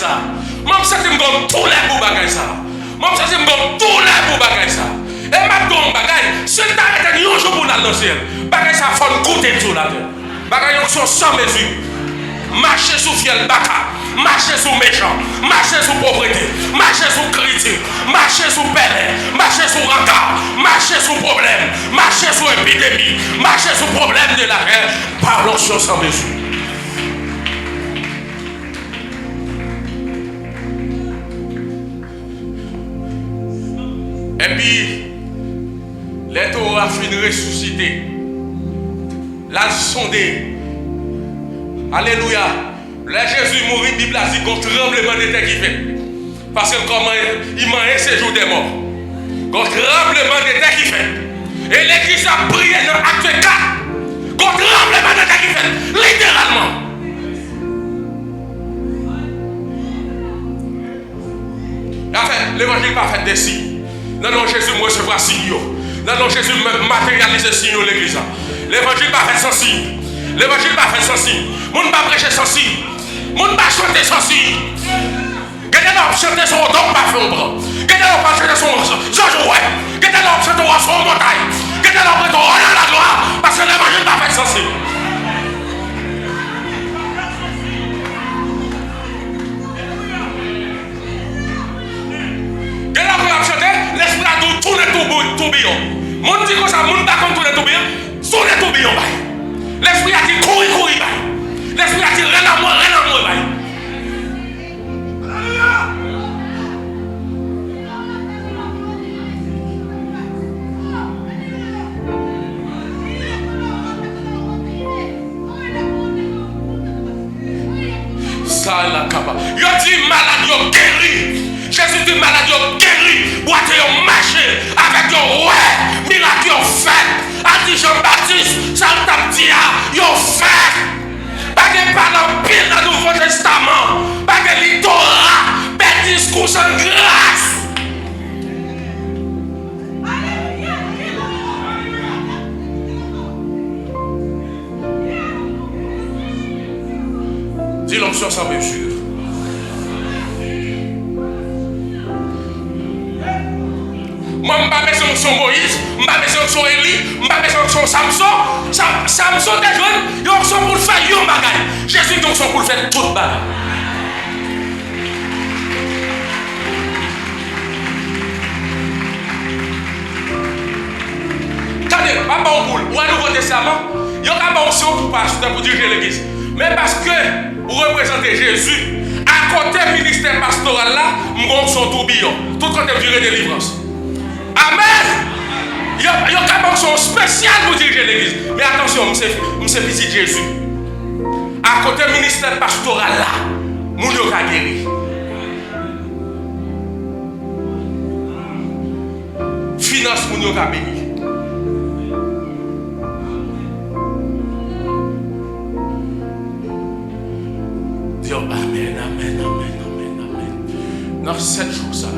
ça. Moi, je me comme tous les pour bagaille ça. Moi, je me comme tous les pour bagaille ça. Et ma gomme bagaille, si tu arrêtes un jour pour dans le ciel, bagaille ça faut goûter tout là. Bagaille sont sans mesure. Marcher sous fiel baka, marcher sous méchant, marcher sous pauvreté, marcher sous critique, marcher sous pelle, marcher sous rancard, marcher sous problème, marcher sous épidémie, marcher sous problème de la terre, par l'onction sans mesure. Et puis, les Torah finissent ressusciter, la sondée. Alléluia. Là, Jésus mourit, Bible a dit qu'on tremblement de terre qui fait. Parce que comment il m'a ce jour des morts. Qu'on tremblement de terre qui fait. Et l'église a prié dans Acte 4. Qu'on tremblement de terre qui fait. Littéralement. Enfin, l'évangile pas fait des signes. Non, non, Jésus me recevra signaux. Non, non, Jésus matérialise les signaux de l'église. L'évangile pas fait sans signe. L'évangile pas fait sans signe. Moun pas prêcher sans signe. Moun pas chanter sans signe. Quelqu'un a chanté son don pas fait au bras. Quelqu'un a pas chanté son Jean-Jouet. Quelqu'un a chanté son montagne. Quelqu'un a prêté à la gloire. Parce que l'évangile pas fait sans signe. Quelqu'un a chanté, l'esprit a tout tourné tourbillon. Moun dit comme ça, moun pas comme tourner tourbillon. Tourner tourbillon. L'esprit a dit courir. L'esprit a dit rien à moi. Ça la capa. Yo dit malade, yo guéri. Jésus dit malade, yo guéri. Boite yo marché avec yo ouais. Miracle yo fait. A dit Jean-Baptiste, ça t'a dit yo fait. Pas de parole pile dans le Nouveau Testament. Pas de littorat. Pas de discours sans grâce. Dis l'onction sans mesure. Moi, je ne vais pas mettre sur Moïse, je ne vais pas mettre sur Élie, je ne vais pas mettre sur Samson. Samson, des jeunes, ils sont pour faire un bagage. Jésus, ils sont pour faire tout bagage. Attendez, pas bon pour ou à Nouveau Testament, il y a un bon son pour pasteur pour diriger l'église. Mais parce que vous représentez Jésus, à côté du ministère pastoral là, nous sommes tourbillon. Tout côté durée de délivrance. Amen. Il y a un son spécial pour diriger l'église. Mais attention, c'est petit Jésus. À côté du ministère pastoral là, nous sommes guéris. Finance, nous sommes bénis. Amen. Dans 7 jours, ça,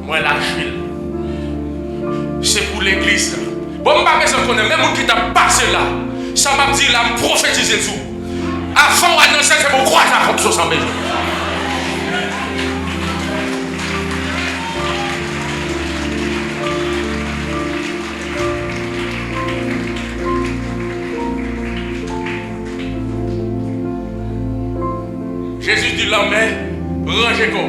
moi, la Gilles, c'est pour l'église. Bon, je ne sais pas si on connaît, même qui t'a passé là, ça m'a dit, là, me prophétiser tout. Avant, on annoncer, c'est pour croire à la fonction sans besoin. Jésus dit l'homme, rangez quoi.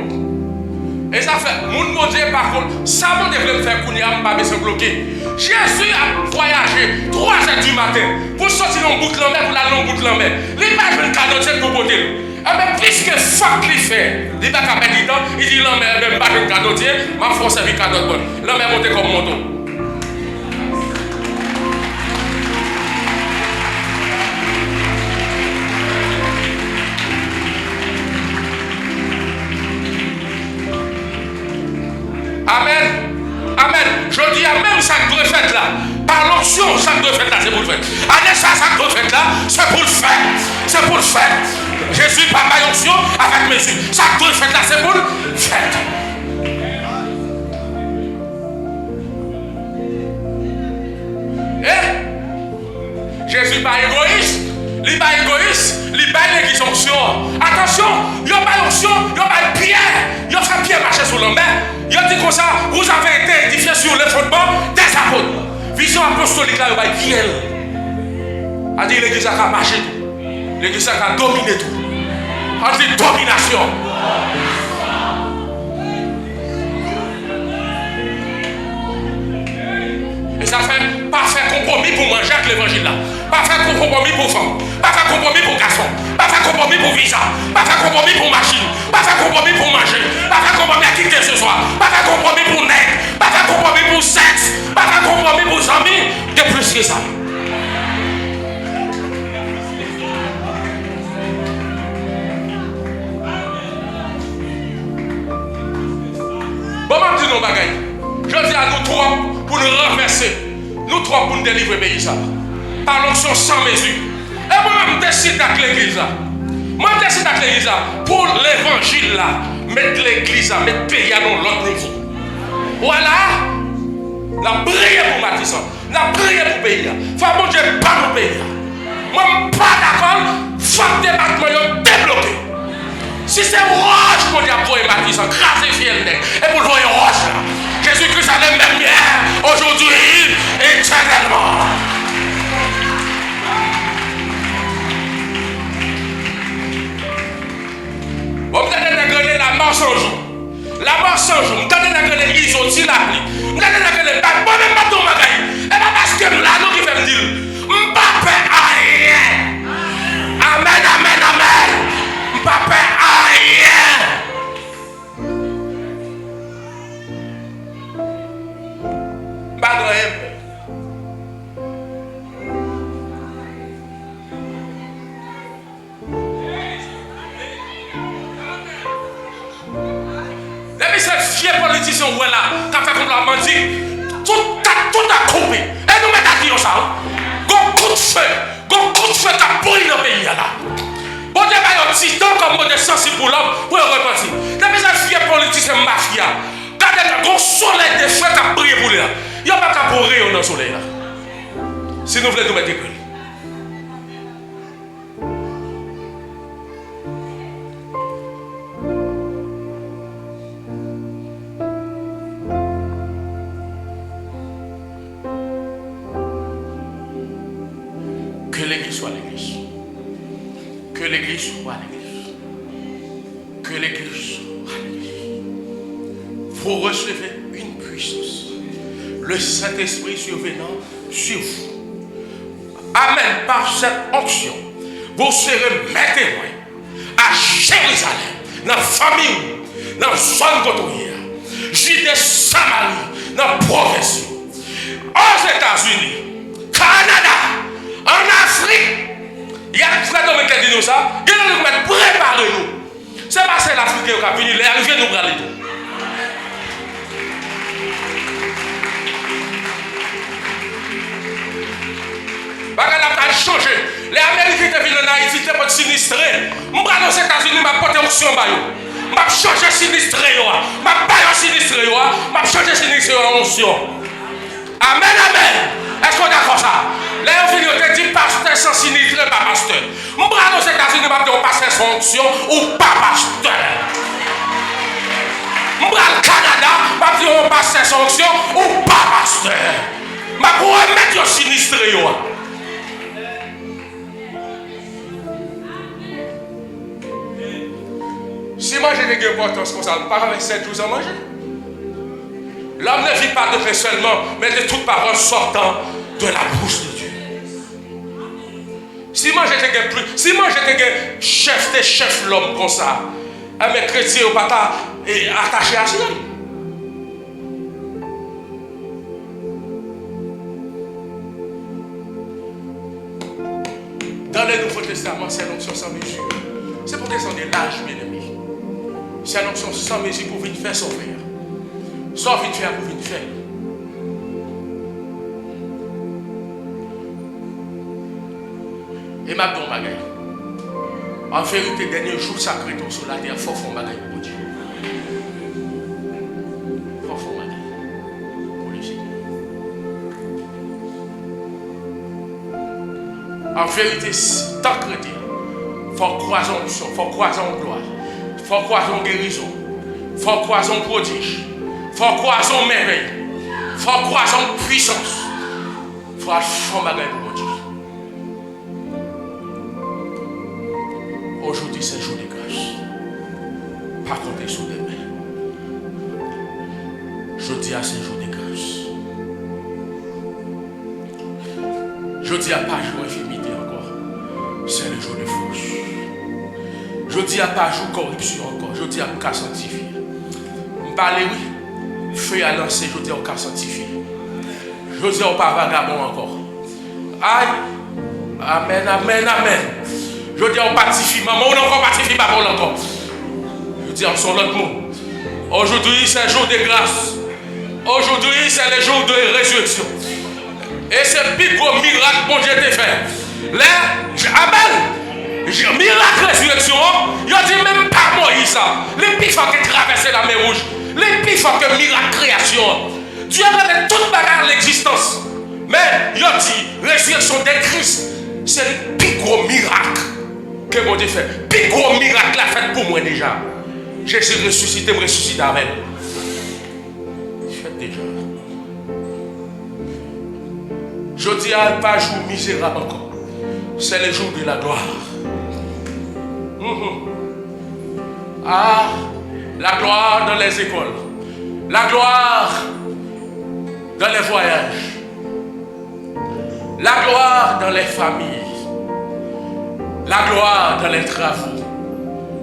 Et ça fait, mon Dieu, par contre, ça m'a développé faire qu'on n'y a pas besoin de bloquer. Jésus a voyagé 3h du matin pour sortir dans le bout de la mer, pour aller dans le bout de la mer. Il n'a pas de cadeau pour porter. Mais puisque fuck lui fait, il n'a pas perdu du temps, il dit l'homme, même pas de cadeau, ma force est un cadeau de bon. L'homme est monté comme moto. Amen. Je dis à même ça que vous faites là. Par l'onction, ça que vous faites là, c'est pour le faire. Allez, ça que vous faites là, c'est pour le faire. C'est pour le faire. Jésus, par ma onction, avec mes yeux. Ça que vous faites là, c'est pour le faire. Et Jésus, pas égoïste. Il n'est pas égoïste, il n'est pas l'église onction. Attention, il n'y a pas onction, il n'y a pas pierre. Il y a fait pierre marcher sur l'homme. Il a dit comme ça, vous avez été édifiés sur le fondement des apôtres. Vision apostolique là, il n'y a pas pierre. A dit l'église a marché tout. L'église a dominé tout. A dit domination. Et ça fait pas faire compromis pour manger avec l'évangile là. Pas faire compromis pour femme. Pas faire compromis pour garçon. Pas faire compromis pour visa. Pas faire compromis pour machine. Pas faire compromis pour manger. Pas faire compromis à qui que ce soit. Pas faire compromis pour net. Pas faire compromis pour sexe. Pas faire compromis pour amis. De plus que ça. Bon, je dis nos bagailles. Je dis à nous trois pour nous renverser. Nous trois pour nous délivrer le pays. Par l'onction sans mesure. Et moi-même, je décide avec l'église. Moi, je décide avec l'église pour l'évangile là. Mettre l'église, mettre le pays à l'autre niveau. Voilà. La prière pour Matissan. La prière pour le pays. Enfin, mon Dieu, pas le pays. Moi, je ne suis pas d'accord. Faut que le département débloqué. Si c'est roche pour dire pour Matissan, grâce fiel et pour le roche là. Jésus-Christ a le même bien aujourd'hui et éternellement. Vous me donnez la mort sans jour. La mort sans jour. Vous me donnez la ils ont dit la pluie. Vous me donnez la bague. Moi-même, je ne sais pas. Et pas parce que là, nous qui fait me dire, je ne peux pas faire rien. Amen, amen, amen. Je ne peux pas faire rien. Pas de rien. Ces vieux politiciens, voilà, quand fait comme la menti, tout a coupé. Et nous mettons à dire ça. Gon coup de feu qui a brûlé le pays là. Bon Dieu, il y a un petit temps comme moi de sensible pour l'homme, pour le repentir. Depuis ces vieux politiciens mafia, quand il y a un soleil de feu qui a brûlé pour lui là, il n'y a pas qu'à brûler dans le soleil là. Si nous voulons nous mettre des brûlés. Que l'église soit l'église. Que l'église soit l'église. Que l'église soit l'église. Vous recevez une puissance. Le Saint-Esprit survenant sur vous. Amen. Par cette onction, vous serez mes témoins à Jérusalem, dans la famille, dans la zone côtière, Judée, Samarie, dans la province, aux États-Unis, Canada, en Afrique. Il y a des frères qui disent nous ça. Il y a des frères qui préparez-nous. C'est pas c'est l'Afrique qui a venu, les arrivés nous parler tout. Bagala a changé. Les Américains qui viennent en Haïti, ils sont sinistrés. Je vais aux États-Unis, je vais porter option. Je vais changer sinistré. Je vais pas sinistré. Je vais changer sinistré en option. Amen, amen. Est-ce qu'on est d'accord ça? Là, on finit, on dit pasteur sans sinistré, pas pasteur. Je vais aux États-Unis, je vais dire pasteur sans option ou pas pasteur. Je vais au Canada, je vais dire pasteur sans option ou pas pasteur. Je vais remettre sinistré. Si manger n'est pas importance comme ça, pas avec 7 jours à manger. L'homme ne vit pas de pain seulement, mais de toute parole sortant de la bouche de Dieu. Si moi j'étais chef l'homme comme ça, à mes chrétiens au pata et attaché à ciel. Dans le Nouveau Testament, c'est l'onction sans mesure. C'est pour descendre l'âge, mes amis. C'est l'onction sans mesure pour venir faire son frère. Sans venir faire pour venir faire. Et ma bonne bagaille. En vérité, dernier jour sacré sur la terre, il faut faire bagaille pour Dieu. Il faut faire bagaille pour le Seigneur. En vérité, tant chrétien, il faut croiser en mission, il faut croiser en gloire, il faut croiser en guérison, il faut croiser en prodige, il faut croiser en merveille, il faut croiser en puissance, il faut faire bagaille pour Dieu. Aujourd'hui, c'est jour de grâce. Pas compter sur des mains. Je dis à ces jours de grâce. Je dis à pas jour infimité encore. C'est le jour de force. Je dis à pas jour corruption encore. Je dis à cas sanctifié. Je parle oui. Feu à lancer, je dis au cas sanctifié. Je dis au pas vagabond encore. Aïe. Amen, amen, amen. Je dis au pacifié. Maman, on encore pacifié, pas pour encore. Je dis en son autre mot. Aujourd'hui, c'est un jour de grâce. Aujourd'hui, c'est le jour de résurrection. Et c'est le plus gros miracle que Dieu t'a fait. Amen. Miracle résurrection, il a dit même pas Moïse. Les plus forts qui traversaient la mer rouge. Les plus forts que miracle création. Dieu a donné toute bagarre l'existence. Mais il a dit résurrection de Christ. C'est le plus gros miracle que Dieu fait. Le plus gros miracle l'a fait pour moi déjà. Jésus ressuscité, me ressuscité avec. Faites déjà. Je dis à pas jour misérable encore. C'est le jour de la gloire. Ah, la gloire dans les écoles. La gloire dans les voyages. La gloire dans les familles. La gloire dans les travaux.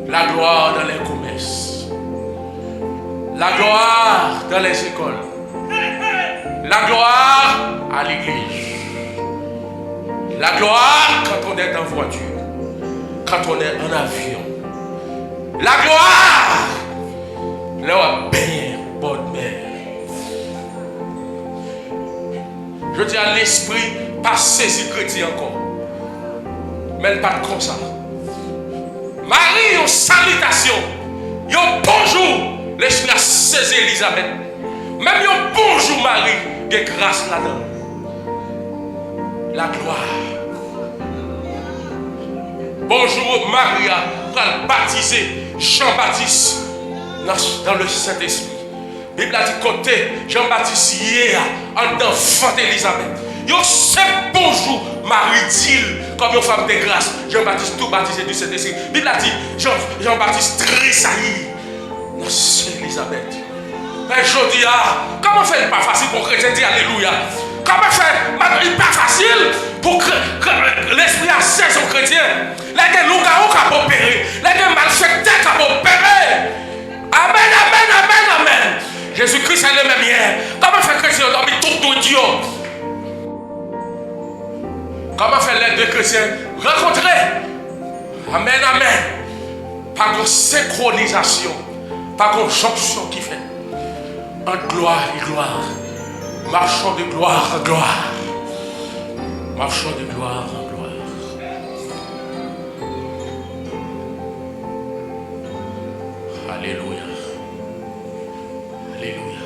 La gloire dans les commerces. La gloire dans les écoles. La gloire à l'église. La gloire quand on est en voiture. Quand on est en avion. La gloire là on baigné bonne mer. Je dis à l'esprit, pas saisi chrétien encore. Mais pas comme ça. Marie, une salutation. Un bonjour. L'esprit a saisi Elisabeth. Même un bonjour Marie. De grâce là-dedans. La gloire. Bonjour Maria. Pour baptiser Jean-Baptiste dans le Saint-Esprit. La Bible a dit côté Jean-Baptiste hier en enfant d'Elisabeth. Yo c'est bonjour Marie dit comme une femme de grâce. Jean-Baptiste tout baptisé du Saint-Esprit. La Bible a dit Jean-Baptiste tressaillit. Non, c'est Elisabeth. Mais je dis, comment faire pas facile pour chrétien dire Alléluia? Comment faire pas facile pour que l'esprit a cessé au chrétien? Les gens qui ont opéré, les gens malfaiteurs qui ont opéré. Amen, amen, amen, amen. Jésus-Christ est le même hier. Comment faire chrétien dormir tout Dieu? Comment faire les deux chrétiens rencontrer? Amen, amen. Par une synchronisation, par une jonction qui fait. En gloire et gloire. Marchons de gloire en gloire. Marchons de gloire en gloire. Alléluia. Alléluia.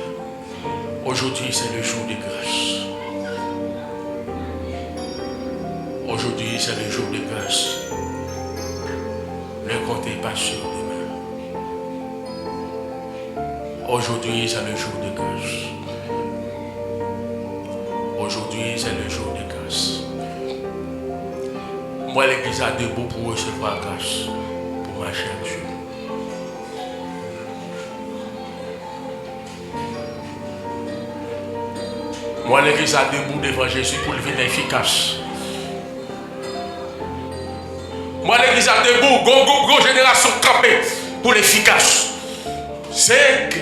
Aujourd'hui, c'est le jour de grâce. Aujourd'hui, c'est le jour de grâce. Ne comptez pas sur demain. Aujourd'hui, c'est le jour de grâce. Aujourd'hui, c'est le jour de grâce. Moi, l'église a debout pour recevoir grâce, pour marcher avec Dieu. Moi, l'église a debout devant Jésus pour le venir efficace. Moi, l'église a debout, go génération campée pour l'efficace. C'est que.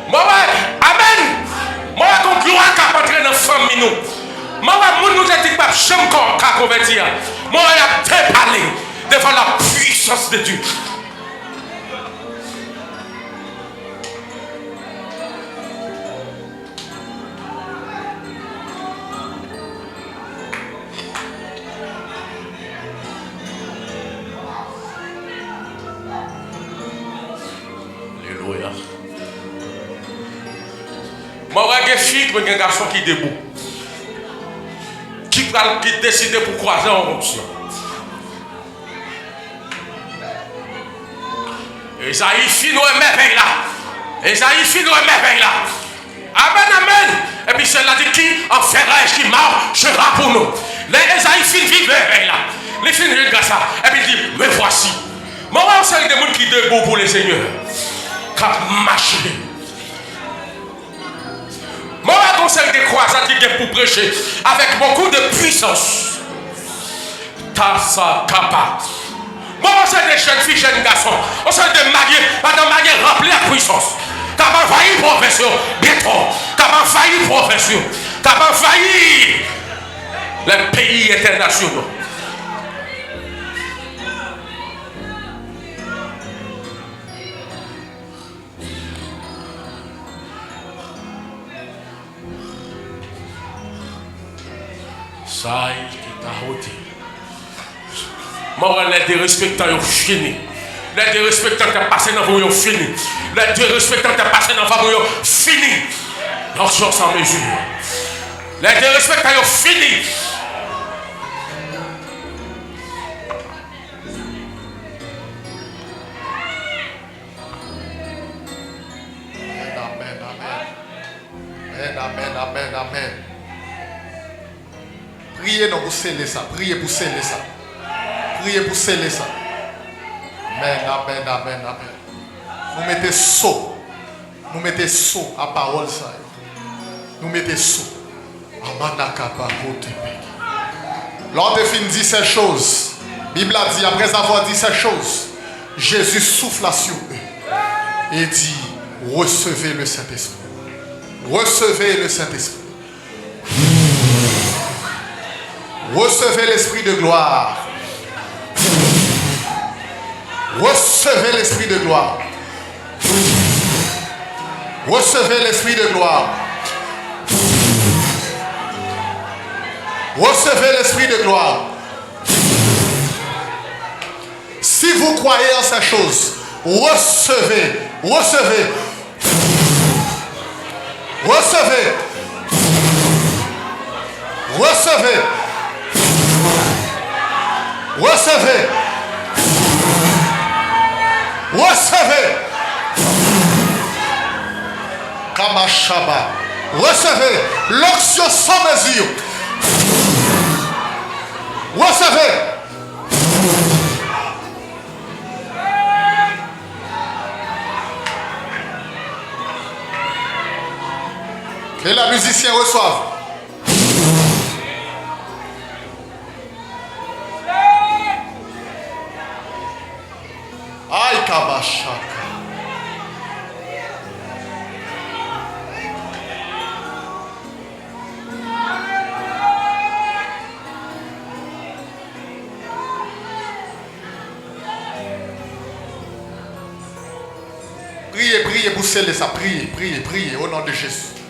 Moi, amen. Moi, quand gloire qui a entré dans la famille, moi, nous dit pas jamais qu'à convertir. Moi, il a parlé devant la puissance de Dieu. Alléluia. Moi, je suis un fille, un garçon qui est debout. décide pour croiser en option. Esaïe finit une merveille là. Esaïe finit une merveille là. Amen, amen. Et puis cela dit qui en fera qui marchera pour nous. Les Esaïe finit vivre merveille là. Les filles de grâce là. Et puis il dit, me voici. Moi, c'est des gens qui sont debout pour le Seigneur. Qui marchent. Moi, conseil des croisades qui est pour prêcher avec beaucoup de puissance. Tassa Kappa. Moi, c'est des jeunes filles, jeunes garçons. On s'est des mariés, pas de mariés remplis de puissance. T'as pas failli profession, bientôt. T'as pas failli profession. T'as pas failli les pays internationaux. Ça qui t'a ôté. Moi, les dérespectants, ils ont fini. Les dérespectants qui ont passé dans vous, ils ont fini. Les dérespectants qui ont passé dans vous, ils ont fini. L'action sans mesure. Les dérespectants, ils ont fini. Amen, amen. Amen, amen, amen. Priez non pour sceller ça. Priez pour sceller ça. Priez pour sceller ça. Amen, amen, amen, amen. Nous mettez saut. Nous mettez saut à parole ça. Nous mettez saut. Lors de fin dit ces choses, la Bible a dit, après avoir dit ces choses, Jésus souffla sur eux et dit, recevez le Saint-Esprit. Recevez le Saint-Esprit. Recevez l'Esprit de gloire. Recevez l'Esprit de gloire. Recevez l'Esprit de gloire. Recevez l'Esprit de gloire. Si vous croyez en ces choses, recevez, recevez, recevez, recevez, recevez, recevez. Kamashaba. Recevez l'onction sans mesure. Recevez. Que la musicien reçoive. Aïe Kabashaka. Priez, priez pour sceller ça. Priez, priez, priez au nom de Jésus.